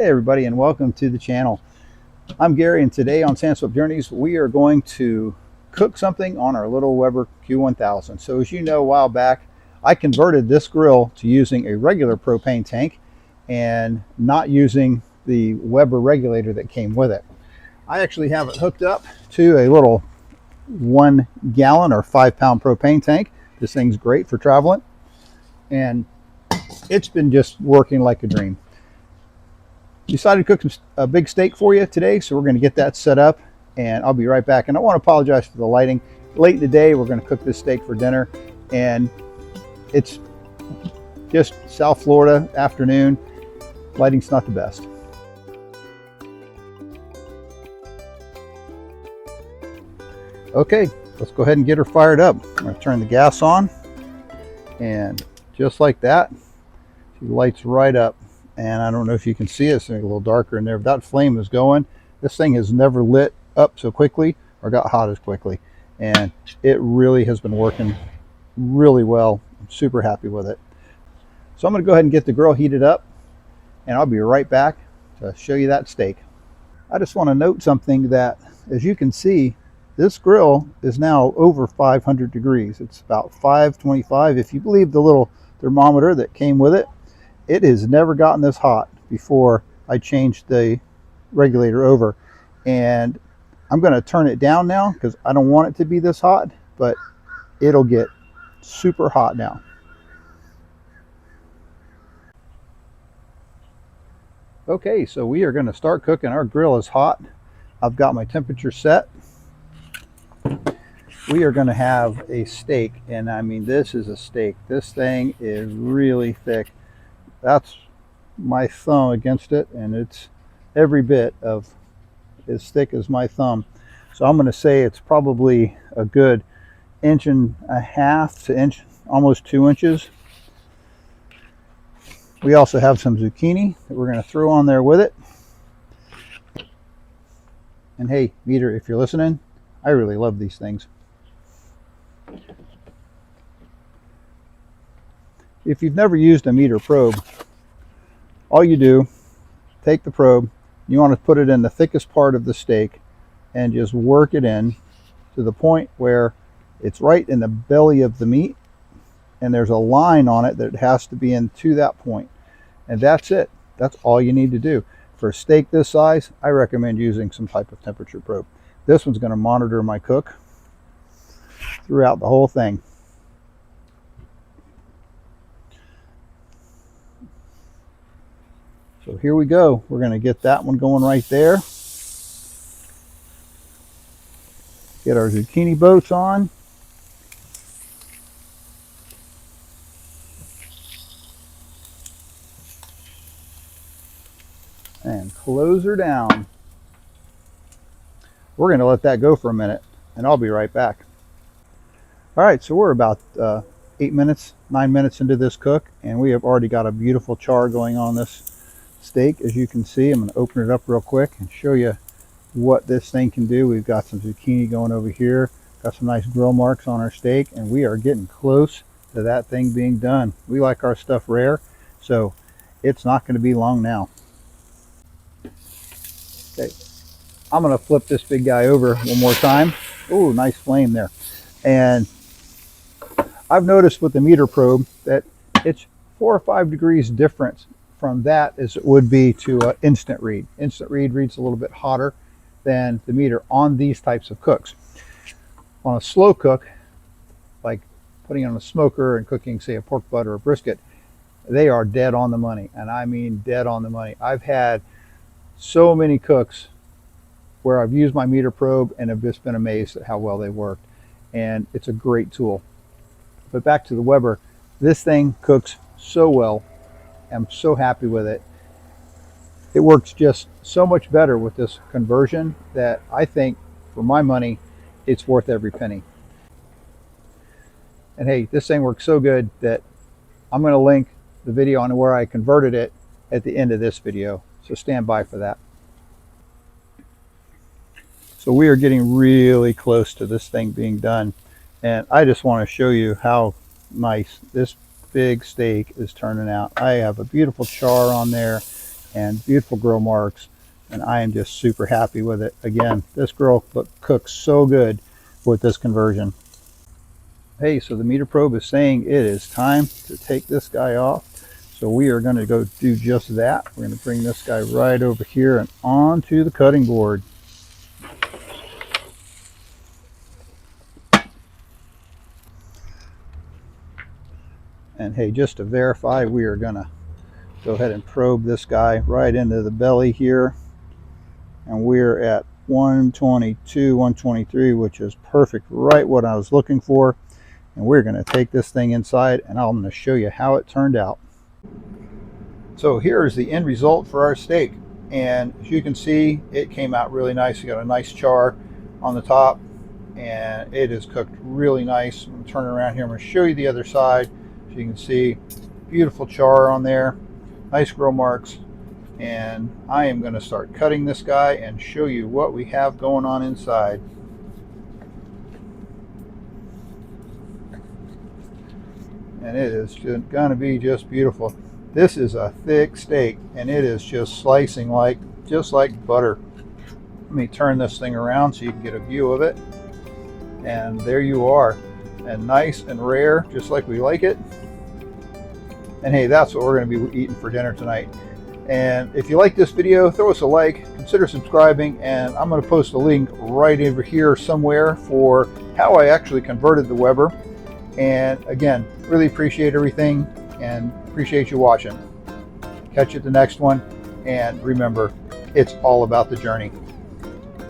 Hey everybody, and welcome to the channel. I'm Gary, and today on Sandswept Journeys we are going to cook something on our little Weber Q1000. So as you know, a while back I converted this grill to using a regular propane tank and not using the Weber regulator that came with it. I actually have it hooked up to a little 1 gallon or 5-pound propane tank. This thing's great for traveling, and it's been just working like a dream. Decided to cook a big steak for you today, so we're going to get that set up and I'll be right back. And I want to apologize for the lighting. Late in the day we're going to cook this steak for dinner, and it's just South Florida afternoon. Lighting's not the best. Okay, let's go ahead and get her fired up. I'm going to turn the gas on, and just like that she lights right up. And I don't know if you can see it, it's a little darker in there, but that flame is going. This thing has never lit up so quickly or got hot as quickly, and it really has been working really well. I'm super happy with it. So I'm going to go ahead and get the grill heated up, and I'll be right back to show you that steak. I just want to note something, that as you can see, this grill is now over 500 degrees. It's about 525 if you believe the little thermometer that came with it. It has never gotten this hot before I changed the regulator over, and I'm going to turn it down now because I don't want it to be this hot, but it'll get super hot now. Okay, so we are going to start cooking. Our grill is hot. I've got my temperature set. We are going to have a steak, and I mean, this is a steak. This thing is really thick. That's my thumb against it, and it's every bit of as thick as my thumb. So I'm going to say it's probably a good 1.5 to almost 2 inches. We also have some zucchini that we're going to throw on there with it. And hey, Meter, if you're listening, I really love these things. If you've never used a Meter probe, all you do, take the probe, you want to put it in the thickest part of the steak and just work it in to the point where it's right in the belly of the meat, and there's a line on it that has to be in to that point. And that's it. That's all you need to do. For a steak this size, I recommend using some type of temperature probe. This one's going to monitor my cook throughout the whole thing. So here we go. We're going to get that one going right there. Get our zucchini boats on. And close her down. We're going to let that go for a minute, and I'll be right back. All right, so we're about 9 minutes into this cook, and we have already got a beautiful char going on this steak. As you can see, I'm going to open it up real quick and show you what this thing can do. We've got some zucchini going over here, got some nice grill marks on our steak, and we are getting close to that thing being done. We like our stuff rare, so it's not going to be long now. Okay, I'm going to flip this big guy over one more time. Oh, nice flame there. And I've noticed with the Meter probe that it's 4 or 5 degrees difference from that as it would be to instant read. Instant read reads a little bit hotter than the Meter on these types of cooks. On a slow cook, like putting on a smoker and cooking, say, a pork butt or a brisket, they are dead on the money, and I mean dead on the money. I've had so many cooks where I've used my Meter probe and have just been amazed at how well they worked, and it's a great tool. But back to the Weber, this thing cooks so well. I'm so happy with it. It works just so much better with this conversion that I think, for my money, it's worth every penny. And hey, this thing works so good that I'm going to link the video on where I converted it at the end of this video, so stand by for that. So we are getting really close to this thing being done, and I just want to show you how nice this big steak is turning out. I have a beautiful char on there. and beautiful grill marks, and I am just super happy with it. Again, this grill cooks so good with this conversion. Hey, so the meter probe is saying it is time to take this guy off. So we are going to go do just that. We're going to bring this guy right over here and onto the cutting board. And hey, just to verify, we are going to go ahead and probe this guy right into the belly here. And we're at 122, 123, which is perfect, right what I was looking for. And we're going to take this thing inside, and I'm going to show you how it turned out. So here is the end result for our steak, and as you can see, it came out really nice. You got a nice char on the top, and it is cooked really nice. I'm going to turn it around here. I'm going to show you the other side. So you can see beautiful char on there, nice grill marks, and I am going to start cutting this guy and show you what we have going on inside. And it is going to be just beautiful. This is a thick steak, and it is just slicing just like butter. Let me turn this thing around so you can get a view of it. And there you are, and nice and rare, just like we like it. And hey, that's what we're going to be eating for dinner tonight. And if you like this video, throw us a like, consider subscribing, and I'm going to post a link right over here somewhere for how I actually converted the Weber. And again, really appreciate everything and appreciate you watching. Catch you at the next one, and remember, it's all about the journey.